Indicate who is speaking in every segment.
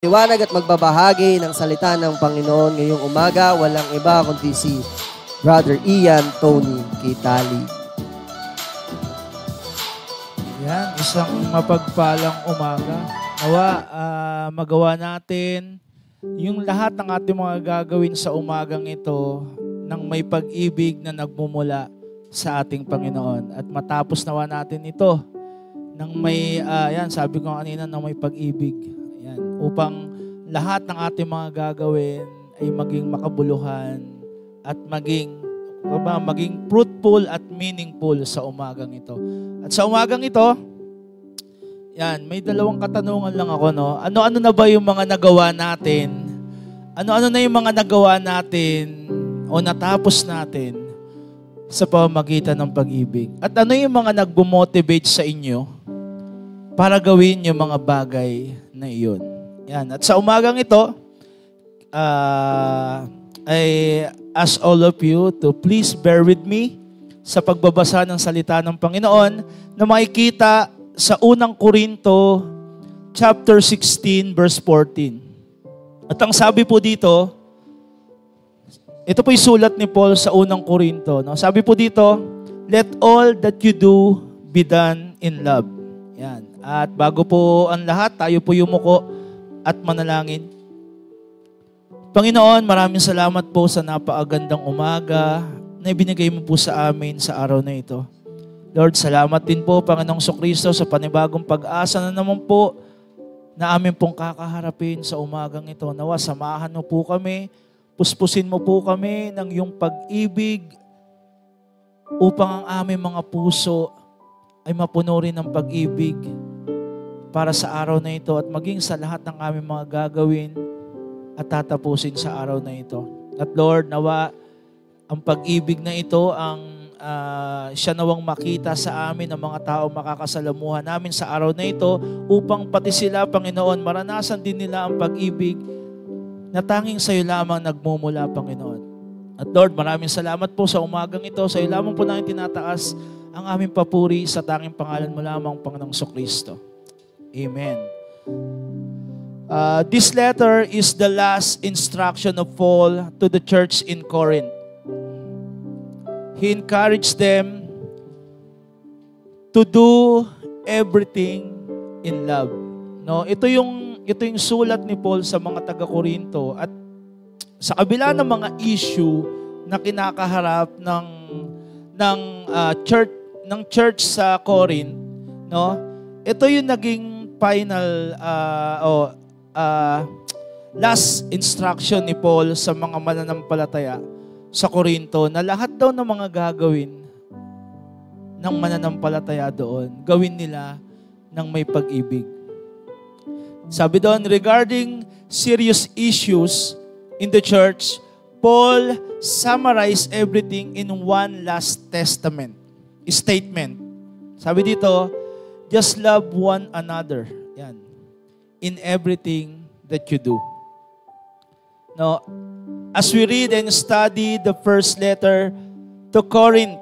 Speaker 1: Liwanag at magbabahagi ng salita ng Panginoon ngayong umaga, walang iba kundi si Brother Ian Tony Kitali.
Speaker 2: Yan, isang mapagpalang umaga. Nawa, magawa natin yung lahat ng ating mga gagawin sa umagang ito ng may pag-ibig na nagmumula sa ating Panginoon. At matapos nawa natin ito ng may, yan, sabi ko kanina, ng may pag-ibig. Yan, upang lahat ng ating mga gagawin ay maging makabuluhan at maging fruitful at meaningful sa umagang ito. At sa umagang ito, yan, may dalawang katanungan lang ako, no? Ano-ano na ba yung mga nagawa natin? Ano-ano na yung mga nagawa natin o natapos natin sa pamamagitan ng pag-ibig? At ano yung mga nagbo-motivate sa inyo para gawin yung mga bagay na iyon? Yan. At sa umagang ito, I ask all of you to please bear with me sa pagbabasa ng salita ng Panginoon na makikita sa unang Korinto chapter 16 verse 14. At ang sabi po dito, ito po yung sulat ni Paul sa unang Korinto. No? Sabi po dito, let all that you do be done in love. Yan. At bago po ang lahat, tayo po yumuko at manalangin. Panginoon, maraming salamat po sa napakagandang umaga na ibinigay mo po sa amin sa araw na ito. Lord, salamat din po, Panginoong Kristo, sa panibagong pag-asa na naman po na amin pong kakaharapin sa umagang ito. Nawa, samahan mo po kami, puspusin mo po kami ng iyong pag-ibig upang ang aming mga puso ay mapuno rin ng pag-ibig para sa araw na ito at maging sa lahat ng aming mga gagawin at tatapusin sa araw na ito. At Lord, nawa ang pag-ibig na ito ang siya nawang makita sa amin ng mga tao makakasalamuhan namin sa araw na ito upang pati sila, Panginoon, maranasan din nila ang pag-ibig na tanging sa iyo lamang nagmumula, Panginoon. At Lord, maraming salamat po sa umagang ito. Sa iyo lamang po namin tinataas ang aming papuri sa tanging pangalan mo lamang, Panginoong Kristo. Amen. This letter is the last instruction of Paul to the church in Corinth. He encouraged them to do everything in love. No, ito yung sulat ni Paul sa mga taga-Korinto at sa kabila ng mga issue na kinakaharap ng church sa Corinth, no? Ito yung naging final last instruction ni Paul sa mga mananampalataya sa Korinto na lahat daw ng mga gagawin ng mananampalataya doon, gawin nila ng may pag-ibig. Sabi doon, regarding serious issues in the church, Paul summarized everything in one last statement. Sabi dito, just love one another. Yan. In everything that you do. Now, as we read and study the first letter to Corinth,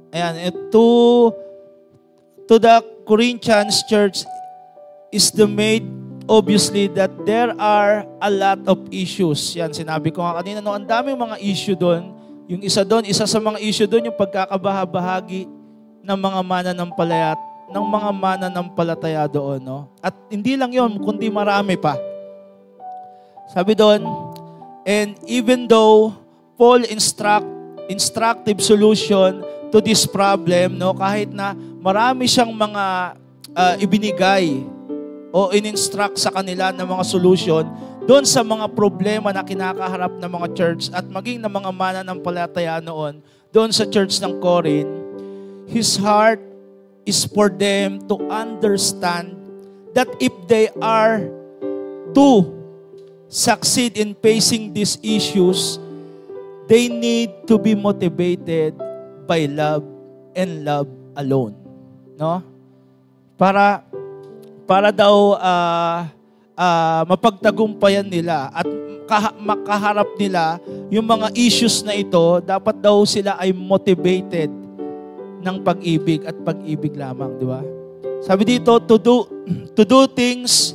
Speaker 2: ayan, to the Corinthians church is the made obviously that there are a lot of issues. Yan, sinabi ko nga kanina, no, ang daming mga issue doon. Yung isa sa mga issue doon, yung pagkakabahabahagi ng mga mananampalataya doon, no? At hindi lang yun, kundi marami pa. Sabi doon, and even though Paul instructive solution to this problem, no, kahit na marami siyang mga ibinigay o in-instruct sa kanila ng mga solution doon sa mga problema na kinakaharap ng mga church at maging ng mga mananampalataya noon doon sa church ng Corinth, his heart is for them to understand that if they are to succeed in facing these issues, they need to be motivated by love and love alone. No? Para daw mapagtagumpayan nila at makaharap nila yung mga issues na ito, dapat daw sila ay motivated ng pag-ibig at pag-ibig lamang, di ba? Sabi dito, to do things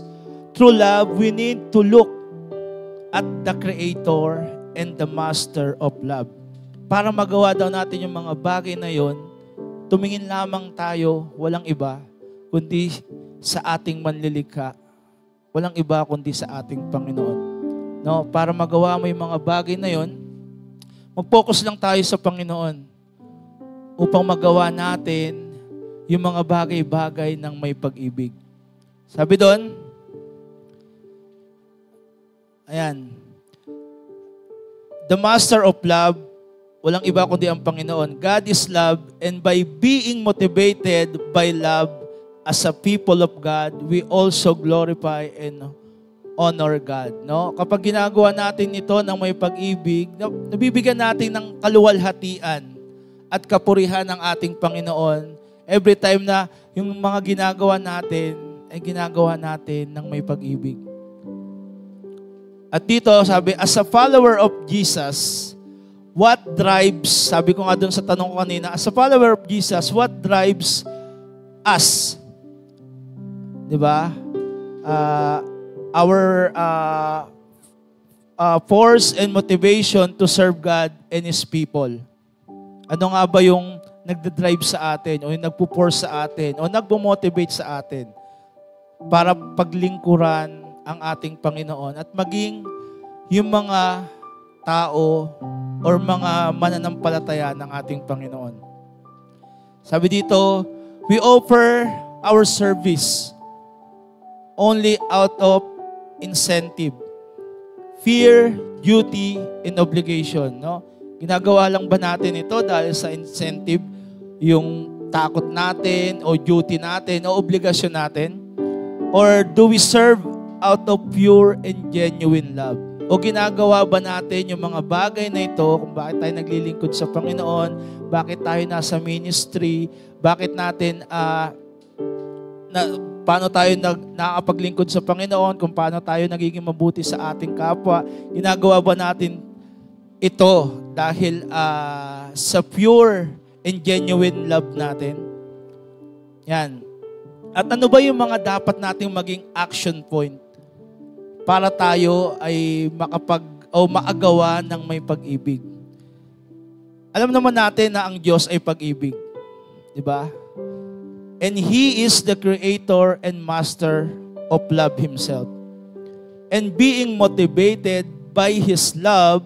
Speaker 2: true love, we need to look at the Creator and the Master of love. Para magawa daw natin yung mga bagay na yon, tumingin lamang tayo, walang iba, kundi sa ating manlilikha. Walang iba kundi sa ating Panginoon. No? Para magawa mo yung mga bagay na yon, mag-focus lang tayo sa Panginoon upang magawa natin yung mga bagay-bagay ng may pag-ibig. Sabi doon, ayan, the Master of love, walang iba kundi ang Panginoon. God is love, and by being motivated by love as a people of God, we also glorify and honor God. No? Kapag ginagawa natin ito ng may pag-ibig, nabibigyan natin ng kaluwalhatian at kapurihan ng ating Panginoon. Every time na yung mga ginagawa natin, ay ginagawa natin ng may pag-ibig. At dito, sabi, as a follower of Jesus, what drives, sabi ko nga dun sa tanong ko kanina, as a follower of Jesus, what drives us? Diba? Our force and motivation to serve God and His people. Ano nga ba yung nagdadrive sa atin, o yung nagpo-force sa atin, o nagpo-motivate sa atin para paglingkuran ang ating Panginoon at maging yung mga tao or mga mananampalataya ng ating Panginoon. Sabi dito, we offer our service only out of incentive, fear, duty, and obligation. No? Ginagawa lang ba natin ito dahil sa incentive, yung takot natin, o duty natin, o obligasyon natin? Or do we serve out of pure and genuine love? O ginagawa ba natin yung mga bagay na ito, kung bakit tayo naglilingkod sa Panginoon, bakit tayo nasa ministry, bakit natin, paano tayo nakakapaglingkod sa Panginoon, kung paano tayo nagiging mabuti sa ating kapwa, ginagawa ba natin ito dahil sa pure and genuine love natin? Yan. At ano ba yung mga dapat nating maging action point para tayo ay maagawa ng may pag-ibig? Alam naman natin na ang Diyos ay pag-ibig. Diba? And He is the Creator and Master of love Himself. And being motivated by His love,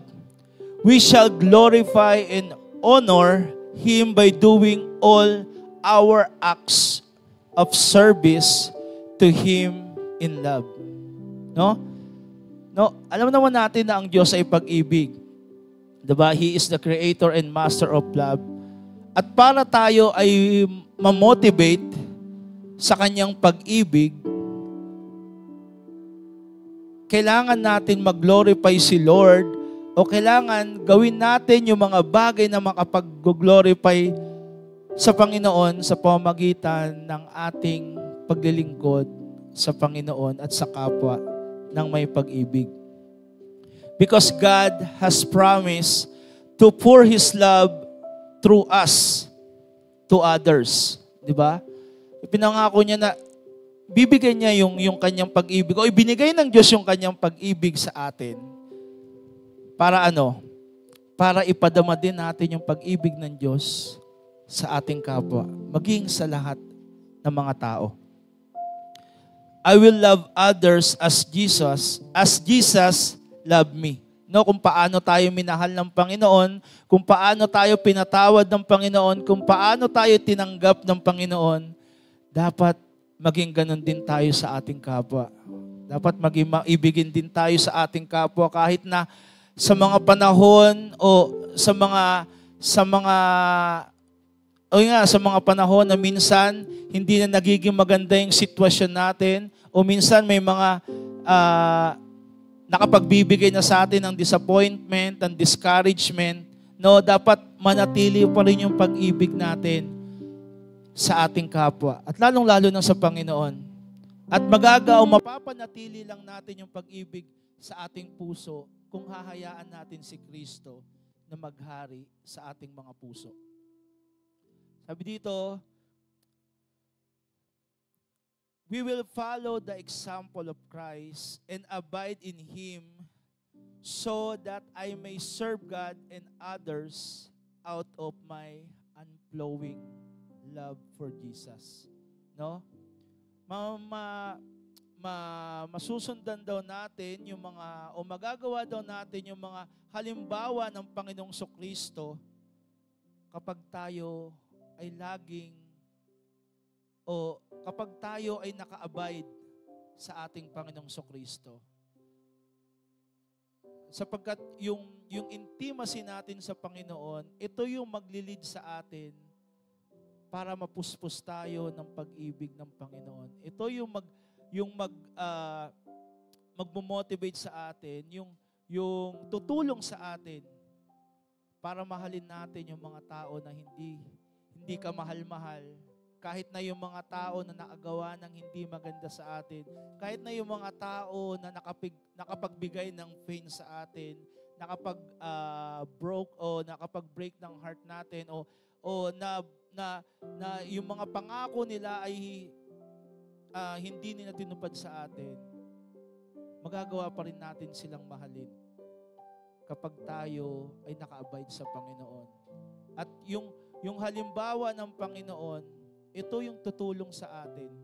Speaker 2: we shall glorify and honor Him by doing all our acts of service to Him in love. No? No, alam naman natin na ang Diyos ay pag-ibig. Diba? He is the Creator and Master of love. At para tayo ay ma-motivate sa Kanyang pag-ibig, kailangan natin mag-glorify si Lord, o kailangan gawin natin yung mga bagay na makapag-glorify sa Panginoon sa pamamagitan ng ating paglilingkod sa Panginoon at sa kapwa ng may pag-ibig. Because God has promised to pour His love through us to others. Diba? Ipinangako niya na bibigay niya yung kanyang pag-ibig, o ibinigay ng Diyos yung kanyang pag-ibig sa atin. Para ano? Para ipadama din natin yung pag-ibig ng Diyos sa ating kapwa, maging sa lahat ng mga tao. I will love others as Jesus loved me. No, kung paano tayo minahal ng Panginoon, kung paano tayo pinatawad ng Panginoon, kung paano tayo tinanggap ng Panginoon, dapat maging ganun din tayo sa ating kapwa. Dapat maging maibigin din tayo sa ating kapwa kahit na sa mga panahon o sa mga panahon na minsan hindi na nagiging maganda yung sitwasyon natin, o minsan may mga nakapagbibigay na sa atin ng disappointment, ng discouragement. No, dapat manatili pa rin yung pag-ibig natin sa ating kapwa at lalong-lalo na sa Panginoon. At mapapanatili lang natin yung pag-ibig sa ating puso kung hahayaan natin si Kristo na maghari sa ating mga puso. Sabi dito, we will follow the example of Christ and abide in Him so that I may serve God and others out of my unflowing love for Jesus. No? Masusundan daw natin yung mga, o magagawa daw natin yung mga halimbawa ng Panginoong Kristo kapag tayo ay laging, o kapag tayo ay naka-abide sa ating Panginoong Kristo. Sapagkat yung intimacy natin sa Panginoon, ito yung maglilid sa atin para mapuspos tayo ng pag-ibig ng Panginoon. Ito yung magmo-motivate sa atin, yung tutulong sa atin para mahalin natin yung mga tao na hindi ka mahal-mahal. Kahit na yung mga tao na nakagawa ng hindi maganda sa atin, kahit na yung mga tao na nakapagbigay ng pain sa atin, nakapag-break ng heart natin, o na yung mga pangako nila ay hindi nila tinupad sa atin, magagawa pa rin natin silang mahalin kapag tayo ay naka-abide sa Panginoon. At yung halimbawa ng Panginoon, ito yung tutulong sa atin.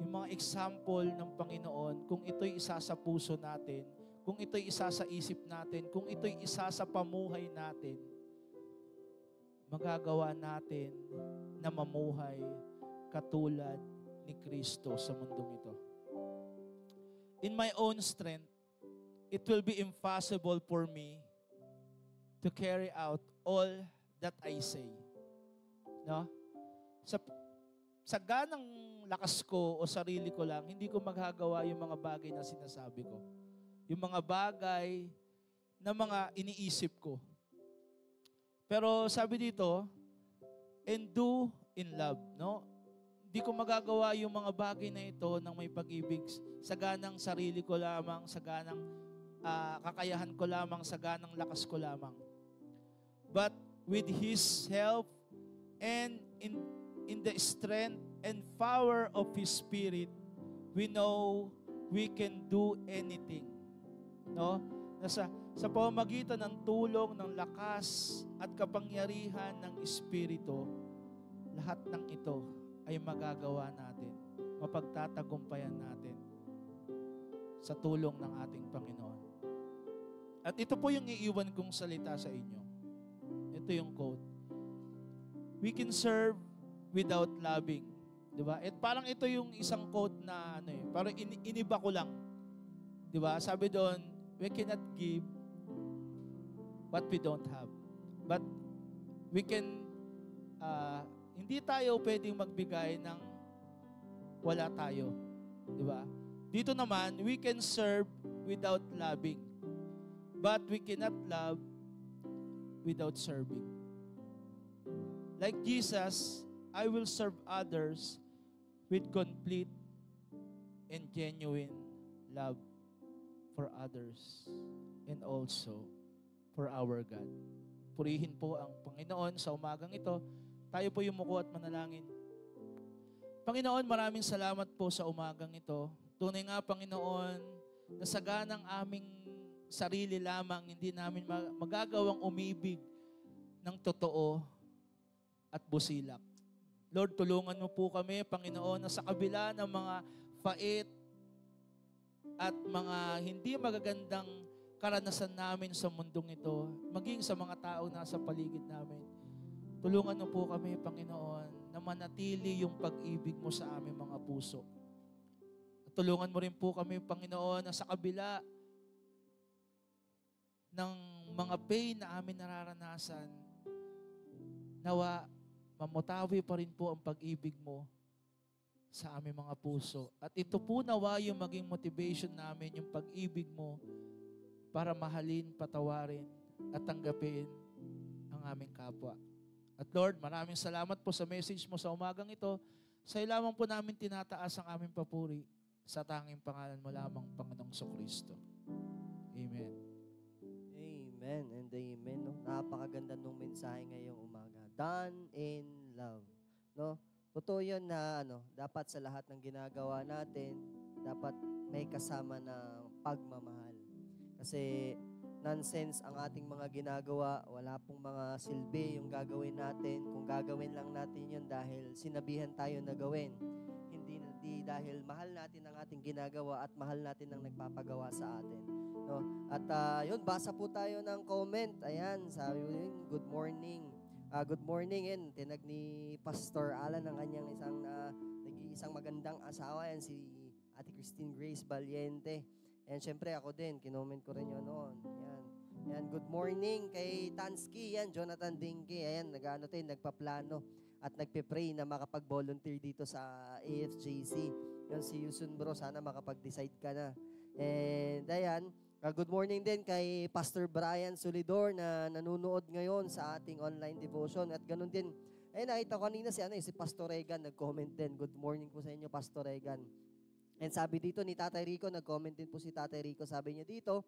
Speaker 2: Yung mga example ng Panginoon, kung ito'y isa sa puso natin, kung ito'y isa sa isip natin, kung ito'y isa sa pamuhay natin, magagawa natin na mamuhay katulad ni Kristo sa mundong ito. In my own strength, it will be impossible for me to carry out all that I say. No? Sa ganang lakas ko o sarili ko lang, hindi ko magagawa yung mga bagay na sinasabi ko. Yung mga bagay na mga iniisip ko. Pero sabi dito, and do in love, no? Hindi ko magagawa yung mga bagay na ito ng may pag-ibig sa ganang sarili ko lamang, sa ganang kakayahan ko lamang, sa ganang lakas ko lamang. But with His help and in the strength and power of His Spirit, we know we can do anything. No? Sa pamamagitan ng tulong, ng lakas at kapangyarihan ng Espiritu, lahat ng ito ay magagawa natin, mapagtatagumpayan natin sa tulong ng ating Panginoon. At ito po yung iiwan kong salita sa inyo. Ito yung quote. We can serve without loving. Diba? At parang ito yung isang quote na parang iniba ko lang. Diba? Sabi doon, we cannot give what we don't have. But we can, hindi tayo pwedeng magbigay ng wala tayo. Diba? Dito naman, we can serve without loving. But we cannot love without serving. Like Jesus, I will serve others with complete and genuine love for others and also for our God. Purihin po ang Panginoon sa umagang ito. Tayo po yumuko at manalangin. Panginoon, maraming salamat po sa umagang ito. Tunay nga, Panginoon, na saganang aming sarili lamang, hindi namin magagawang umibig ng totoo at busilak. Lord, tulungan mo po kami, Panginoon, na sa kabila ng mga fait at mga hindi magagandang karanasan namin sa mundong ito, maging sa mga tao nasa paligid namin, tulungan mo po kami, Panginoon, na manatili yung pag-ibig mo sa aming mga puso. At tulungan mo rin po kami, Panginoon, na sa kabila ng mga pain na amin nararanasan, nawa mamutawi pa rin po ang pag-ibig mo sa aming mga puso. At ito po nawa yung maging motivation namin, yung pag-ibig mo para mahalin, patawarin, at tanggapin ang aming kapwa. At Lord, maraming salamat po sa message mo sa umagang ito. Sa lamang po namin tinataas ang aming papuri sa tanging pangalan mo lamang, Panginoong Kristo. Amen.
Speaker 1: Amen and amen. No? Napakaganda nung mensahe ngayong umaga. Done in love. No? totoo yun na dapat sa lahat ng ginagawa natin, dapat may kasama ng pagmamahal. Kasi nonsense ang ating mga ginagawa, wala pong mga silbi yung gagawin natin. Kung gagawin lang natin yun dahil sinabihan tayo na gawin, hindi dahil mahal natin ang ating ginagawa at mahal natin ang nagpapagawa sa atin. No? At yun, basa po tayo ng comment. Ayan, sabi ko yun, good morning. Good morning, and tinag ni Pastor Alan ang kanyang isang magandang asawa, yan si Ate Christine Grace Valiente. And syempre ako din, kinoment ko rin yun noon. Yan, good morning kay Tansky, yan, Jonathan Dinke. Ayan, nagpaplano at nagpe-pray na makapag-volunteer dito sa AFJC. Yan si Yusun bro, sana makapag-decide ka na. And ayan, good morning din kay Pastor Brian Solidor na nanonood ngayon sa ating online devotion. At ganun din, nakita ko kanina si Pastor Regan, nag-comment din. Good morning po sa inyo, Pastor Regan. And sabi dito ni Tatay Rico, nag-comment din po si Tatay Rico, sabi niya dito,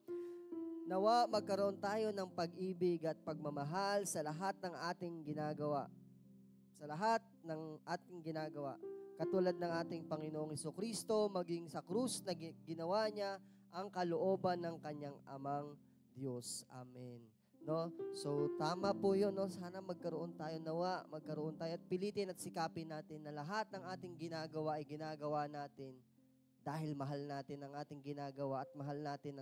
Speaker 1: nawa magkaroon tayo ng pag-ibig at pagmamahal sa lahat ng ating ginagawa. Sa lahat ng ating ginagawa. Katulad ng ating Panginoong Jesucristo, maging sa krus na ginawa niya ang kalooban ng kanyang amang Diyos. Amen. No? So, tama po yun. No? Sana magkaroon tayo at pilitin at sikapin natin na lahat ng ating ginagawa ay ginagawa natin dahil mahal natin ang ating ginagawa at mahal natin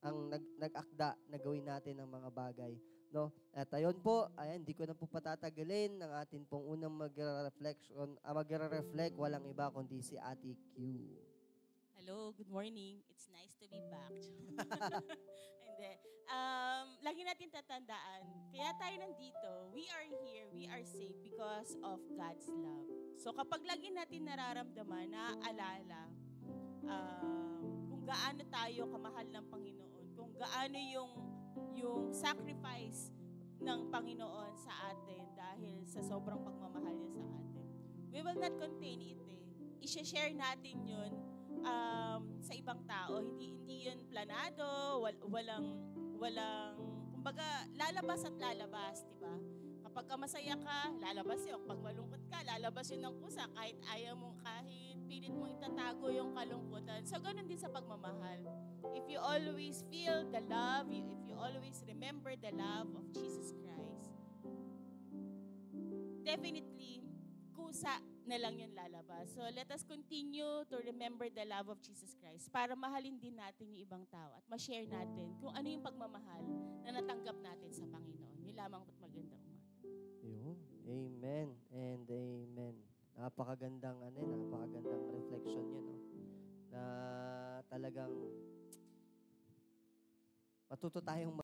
Speaker 1: ang nag-akda na gawin natin ang mga bagay. No? At ayun po, hindi ko na po patatagalin ng atin pong unang magre-reflect, walang iba kundi si Ate Q.
Speaker 3: Hello, good morning. It's nice to be back. Hindi. Lagi natin tatandaan, kaya tayo nandito, we are here, we are safe because of God's love. So kapag lagi natin nararamdaman, naaalala, kung gaano tayo kamahal ng Panginoon, kung gaano yung sacrifice ng Panginoon sa atin dahil sa sobrang pagmamahal niya sa atin. We will not contain it I-share natin yun sa ibang tao. Hindi yun planado, walang kumbaga lalabas at lalabas, di ba? Kapag masaya ka, lalabas yun. Pag malungkot ka, lalabas yun ng kusa. Kahit ayaw mong, kahit pilit mong itatago yung kalungkutan. So, ganun din sa pagmamahal. If you always feel the love, if you always remember the love of Jesus Christ, definitely, kusa na lang yun lalabas. So, let us continue to remember the love of Jesus Christ para mahalin din natin yung ibang tao at ma-share natin kung ano yung pagmamahal na natanggap natin sa Panginoon. Yun lamang at magandang umaga.
Speaker 1: Yun. Amen and amen. Napakagandang reflection yun, no? Na talagang matuto tayong